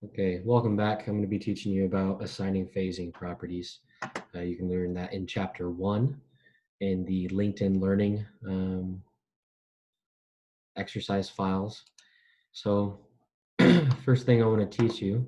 Okay, welcome back. I'm going to be teaching you about assigning phasing properties. You can learn that in chapter 1 in the LinkedIn Learning exercise files. So first thing I want to teach you,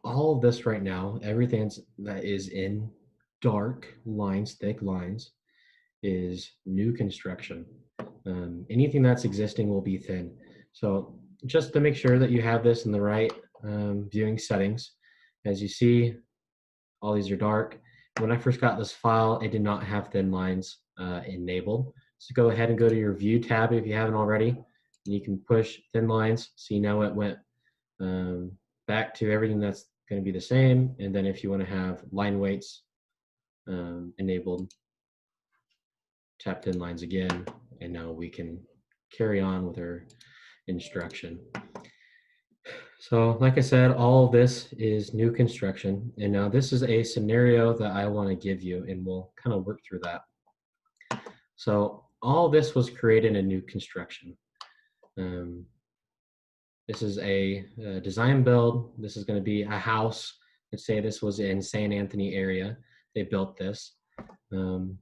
all of this right now, everything that is in dark lines, thick lines, is new construction. Anything that's existing will be thin. So just to make sure that you have this in the right viewing settings, as you see, all these are dark. When I first got this file, it did not have thin lines enabled. So go ahead and go to your View tab if you haven't already, and you can push thin lines. See, now it went back to everything that's going to be the same. And then if you want to have line weights enabled, tap thin lines again, and now we can carry on with our instruction. So like I said, all of this is new construction. And now this is a scenario that I want to give you, and we'll kind of work through that. So all this was created in new construction. This is a design build. This is going to be a house. Let's say this was in San Antonio area. They built this. Owner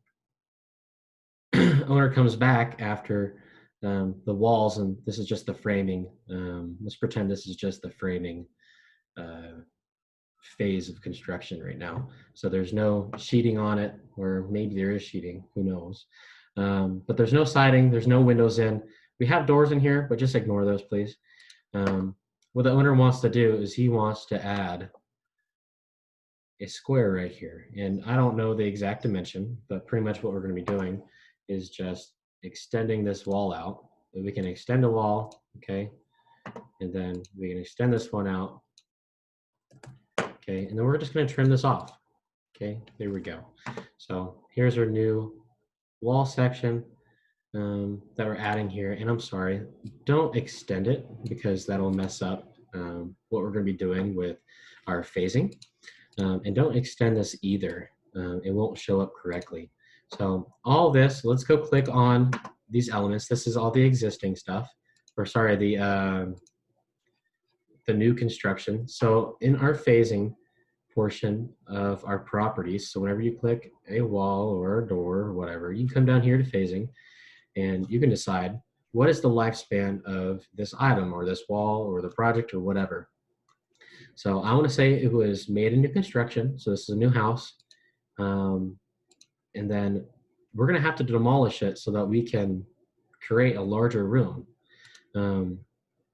comes back after the walls, and this is just the framing. Let's pretend this is just the framing phase of construction right now. So there's no sheeting on it, or maybe there is sheeting, who knows. But there's no siding, there's no windows in. We have doors in here, but just ignore those, please. What the owner wants to do is he wants to add a square right here. And I don't know the exact dimension, but pretty much what we're going to be doing is just extending this wall out. We can extend a wall, okay? And then we can extend this one out, okay? And then we're just going to trim this off, okay? There we go. So here's our new wall section that we're adding here. And I'm sorry, don't extend it because that'll mess up what we're going to be doing with our phasing. And don't extend this either. It won't show up correctly. So all this, let's go click on these elements. This is all the existing stuff, or sorry, the new construction. So in our phasing portion of our properties, so whenever you click a wall or a door or whatever, you can come down here to phasing, and you can decide what is the lifespan of this item or this wall or the project or whatever. So I want to say it was made in new construction. So this is a new house. And then we're going to have to demolish it so that we can create a larger room. And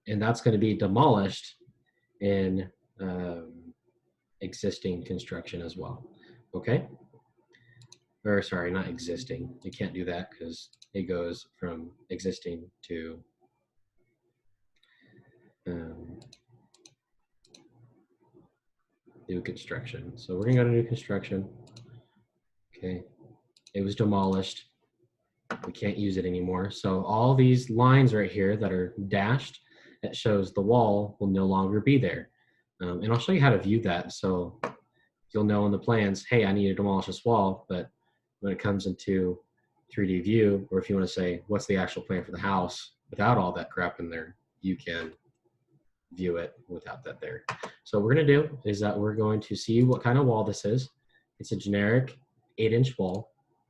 that's going to be demolished in existing construction as well. Okay? Or sorry, not existing. You can't do that because it goes from existing to new construction. So we're going to go to new construction. Okay. It was demolished. We can't use it anymore. So all these lines right here that are dashed, that shows the wall will no longer be there. And I'll show you how to view that. So you'll know in the plans, hey, I need to demolish this wall. But when it comes into 3D view, or if you want to say, what's the actual plan for the house without all that crap in there, you can view it without that there. So what we're going to do is that we're going to see what kind of wall this is. It's a generic 8-inch wall.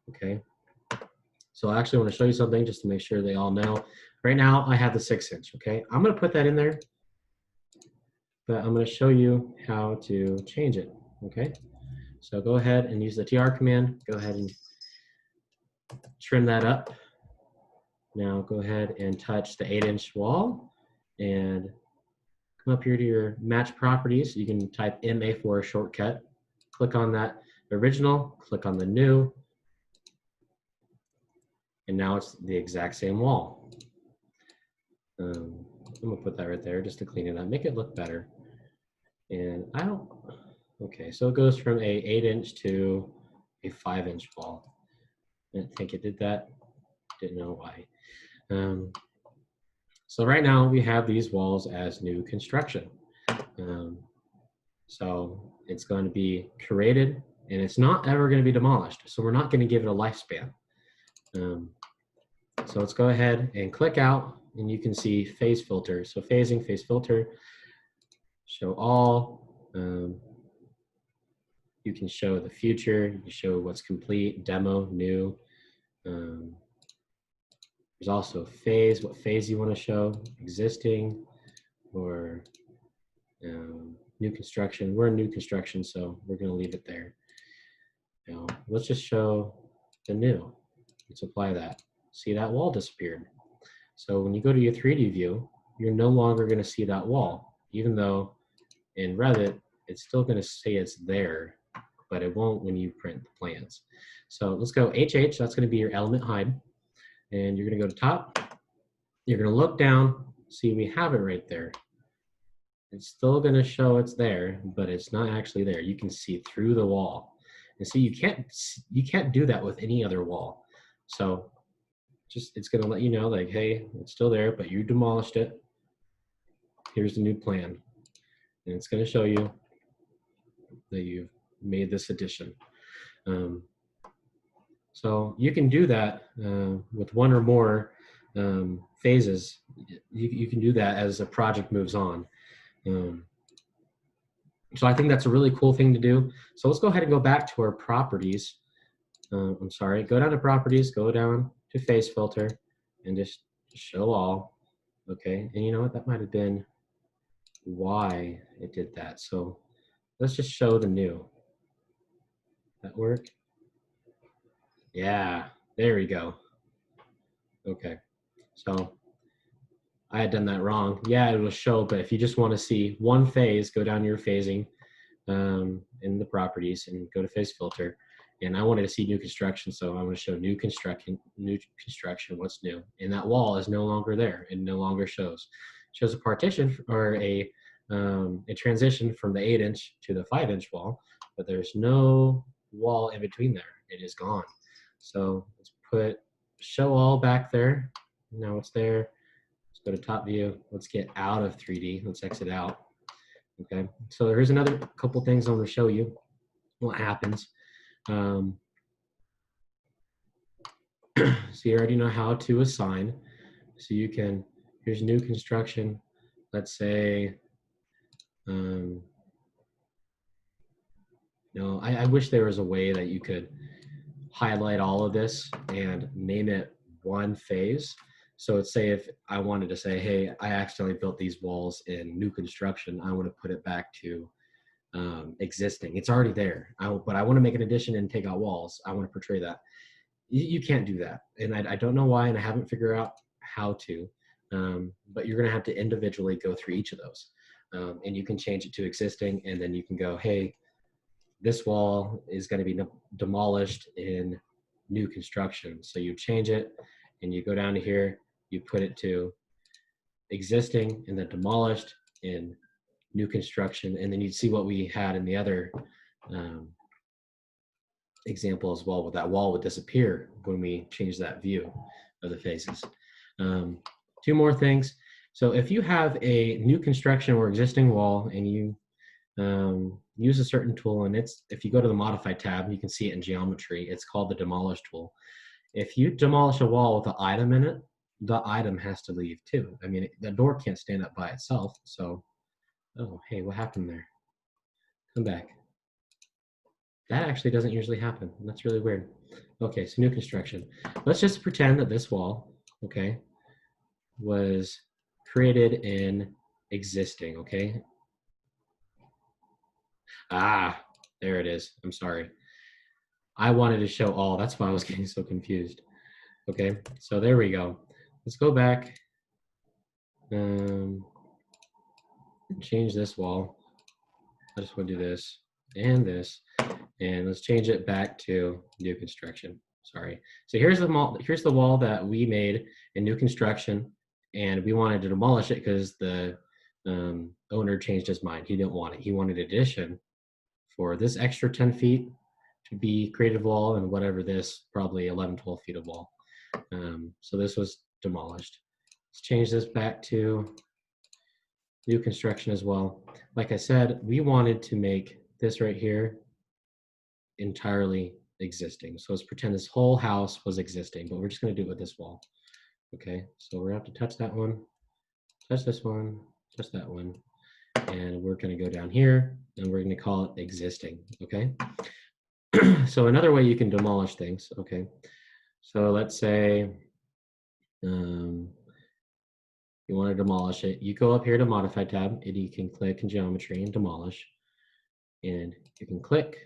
Okay. So I actually want to show you something just to make sure they all know. Right now I have the 6-inch. Okay. I'm going to put that in there, but I'm going to show you how to change it. Okay. So go ahead and use the TR command. Go ahead and trim that up. Now go ahead and touch the 8-inch wall and come up here to your match properties. You can type MA for a shortcut. Click on that original, click on the new, and now it's the exact same wall. I'm gonna put that right there just to clean it up, make it look better. And I don't, okay, so it goes from a 8-inch to a 5-inch wall. I didn't think it did that, didn't know why. So right now we have these walls as new construction. So it's going to be created and it's not ever going to be demolished. So we're not going to give it a lifespan. So let's go ahead and click out, and you can see phase filter. So phasing, phase filter, show all. You can show the future, you show what's complete, demo, new. There's also phase, what phase you want to show, existing or new construction. We're in new construction, so we're going to leave it there. Now, let's just show the new. Let's apply that. See, that wall disappeared. So when you go to your 3D view, you're no longer going to see that wall, even though in Revit, it's still going to say it's there, but it won't when you print the plans. So let's go HH, that's going to be your element hide. And you're going to go to top. You're going to look down, see we have it right there. It's still going to show it's there, but it's not actually there. You can see through the wall. And see, you can't do that with any other wall. So just, it's going to let you know, like, hey, it's still there, but you demolished it. Here's the new plan. And it's going to show you that you've made this addition. So you can do that with one or more phases. You can do that as a project moves on. So I think that's a really cool thing to do. So let's go ahead and go back to our properties. I'm sorry, go down to properties, go down to phase filter, and just show all. Okay, and you know what? That might have been why it did that. So let's just show the new. That work? Yeah, there we go. Okay, so I had done that wrong. Yeah, it will show, but if you just want to see one phase, go down to your phasing in the properties and go to phase filter. And I wanted to see new construction, so I want to show new construction, what's new. And that wall is no longer there. It no longer shows. It shows a partition or a transition from the 8-inch to the 5-inch wall, but there's no wall in between there. It is gone. So let's put show all back there. Now it's there. Let's go to top view. Let's get out of 3D. Let's exit out. Okay, so here's another couple things I want to show you what happens. So you already know how to assign. So you can, here's new construction. Let's say, I wish there was a way that you could highlight all of this and name it one phase. So let's say if I wanted to say, hey, I accidentally built these walls in new construction, I want to put it back to existing. It's already there, but I want to make an addition and take out walls. I want to portray that. You can't do that. And I don't know why, and I haven't figured out how to, but you're going to have to individually go through each of those. And you can change it to existing, and then you can go, hey, this wall is going to be demolished in new construction. So you change it, and you go down to here, you put it to existing, and then demolished in new construction, and then you'd see what we had in the other example as well, where that wall would disappear when we change that view of the faces. Two more things. So if you have a new construction or existing wall and you use a certain tool, and if you go to the modify tab, you can see it in geometry. It's called the demolish tool. If you demolish a wall with an item in it, the item has to leave too. I mean, the door can't stand up by itself. So, oh, hey, what happened there? Come back. That actually doesn't usually happen. That's really weird. Okay, so new construction. Let's just pretend that this wall, okay, was created in existing, okay? Ah, there it is. I'm sorry. I wanted to show all. That's why I was getting so confused. Okay, so there we go. Let's go back and change this wall. I just want to do this and this, and let's change it back to new construction. Sorry. So here's the wall that we made in new construction, and we wanted to demolish it because the owner changed his mind. He didn't want it. He wanted addition for this extra 10 feet to be creative wall, and whatever this, probably 11, 12 feet of wall. So this was demolished. Let's change this back to new construction as well. Like I said, we wanted to make this right here entirely existing. So let's pretend this whole house was existing, but we're just going to do it with this wall. Okay, so we're gonna have to touch that one, touch this one, touch that one, and we're gonna go down here and we're gonna call it existing, okay? So another way you can demolish things, okay? So let's say you want to demolish it. You go up here to Modify tab, and you can click in Geometry and Demolish. And you can click,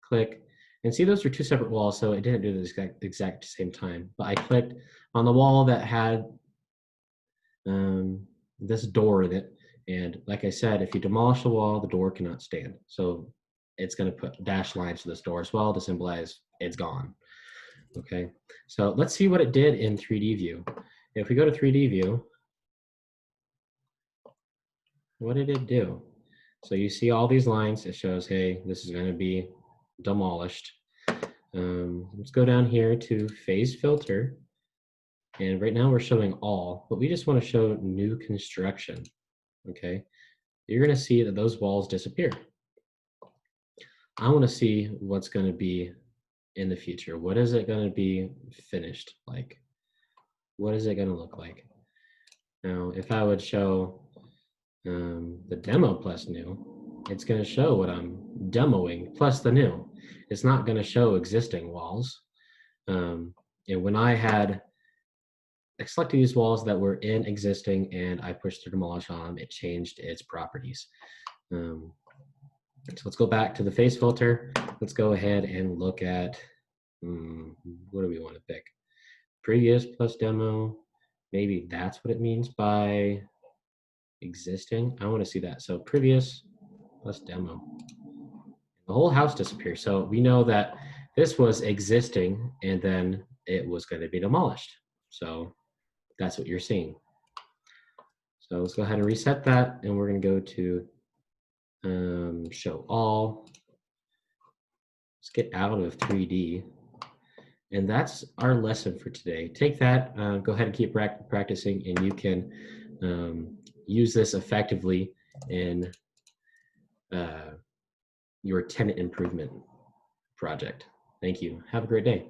click, and see those are two separate walls, so it didn't do the exact same time. But I clicked on the wall that had this door in it, and like I said, if you demolish the wall, the door cannot stand. So it's going to put dashed lines to this door as well to symbolize it's gone. Okay, so let's see what it did in 3D view. If we go to 3D view, what did it do? So you see all these lines, it shows, hey, this is going to be demolished. Let's go down here to phase filter. And right now we're showing all, but we just want to show new construction. Okay, you're going to see that those walls disappear. I want to see what's going to be in the future. What is it going to be finished like? What is it going to look like? Now, if I would show the demo plus new, it's going to show what I'm demoing plus the new. It's not going to show existing walls. And when I had selected these walls that were in existing and I pushed the demolish on them, it changed its properties. So let's go back to the face filter. Let's go ahead and look at, what do we want to pick? Previous plus demo. Maybe that's what it means by existing. I want to see that. So previous plus demo. The whole house disappears. So we know that this was existing and then it was going to be demolished. So that's what you're seeing. So let's go ahead and reset that, and we're going to go to show all. Let's get out of 3D. And that's our lesson for today. Take that, go ahead and keep practicing, and you can use this effectively in your tenant improvement project. Thank you. Have a great day.